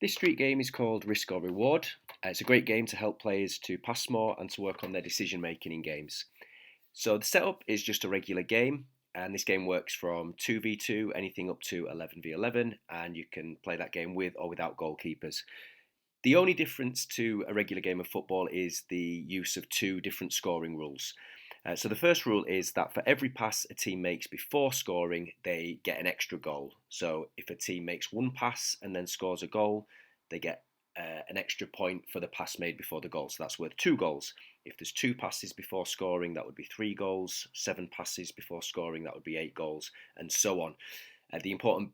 This street game is called Risk or Reward. It's a great game to help players to pass more and to work on their decision making in games. So the setup is just a regular game, and this game works from 2v2, anything up to 11v11, and you can play that game with or without goalkeepers. The only difference to a regular game of football is the use of two different scoring rules. So the first rule is that for every pass a team makes before scoring, they get an extra goal. So if a team makes one pass and then scores a goal, they get an extra point for the pass made before the goal. So that's worth 2 goals. If there's 2 passes before scoring, that would be 3 goals. 7 passes before scoring, that would be 8 goals, and so on. The important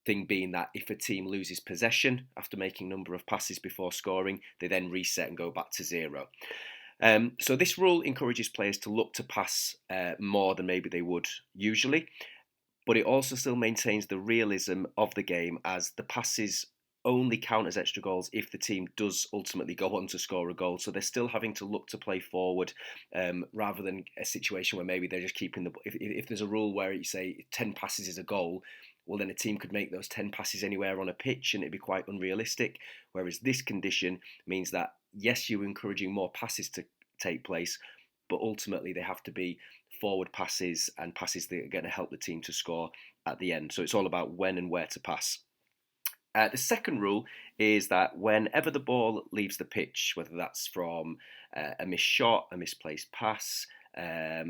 thing being that if a team loses possession after making a number of passes before scoring, they then reset and go back to 0. So this rule encourages players to look to pass more than maybe they would usually, but it also still maintains the realism of the game, as the passes only count as extra goals if the team does ultimately go on to score a goal. So they're still having to look to play forward, rather than a situation where maybe they're just keeping the. If there's a rule where you say 10 passes is a goal, well then a team could make those 10 passes anywhere on a pitch and it'd be quite unrealistic. Whereas this condition means that yes, you're encouraging more passes to take place, but ultimately they have to be forward passes and passes that are going to help the team to score at the end. So it's all about when and where to pass. The second rule is that whenever the ball leaves the pitch, whether that's from a missed shot, a misplaced pass, a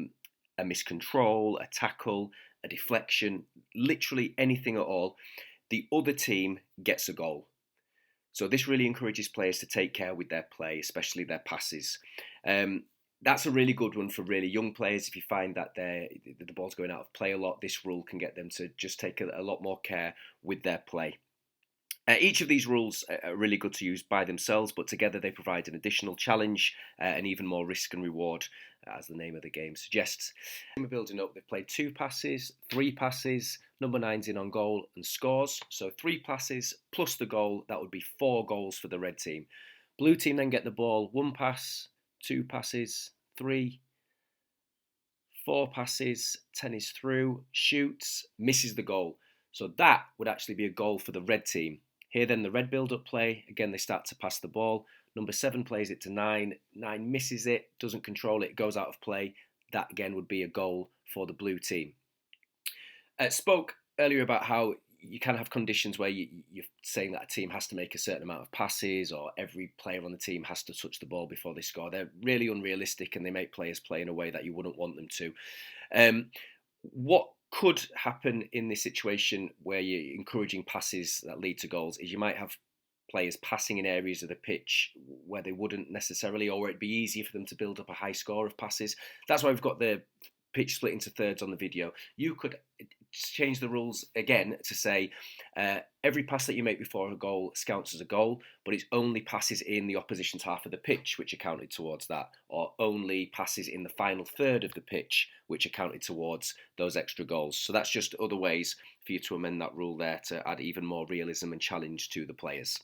miscontrol, a tackle, a deflection, literally anything at all, the other team gets a goal. So this really encourages players to take care with their play, especially their passes. That's a really good one for really young players. If you find that the ball's going out of play a lot, this rule can get them to just take a lot more care with their play. Each of these rules are really good to use by themselves, but together they provide an additional challenge and even more risk and reward, as the name of the game suggests. We're building up. They've played 2 passes, 3 passes, number 9's in on goal and scores. So 3 passes plus the goal, that would be 4 goals for the red team. Blue team then get the ball, 1 pass, 2 passes, 3, 4 passes, 10 is through, shoots, misses the goal. So that would actually be a goal for the red team. Here then the red build-up play, again they start to pass the ball, number 7 plays it to 9, 9 misses it, doesn't control it, goes out of play, that again would be a goal for the blue team. Spoke earlier about how you can have conditions where you're saying that a team has to make a certain amount of passes, or every player on the team has to touch the ball before they score. They're really unrealistic and they make players play in a way that you wouldn't want them to. What could happen in this situation where you're encouraging passes that lead to goals is you might have players passing in areas of the pitch where they wouldn't necessarily, or it'd be easier for them to build up a high score of passes. That's why we've got the pitch split into thirds on the video. You could change the rules again to say every pass that you make before a goal counts as a goal, but it's only passes in the opposition's half of the pitch which are counted towards that, or only passes in the final third of the pitch which are counted towards those extra goals. So that's just other ways for you to amend that rule there to add even more realism and challenge to the players.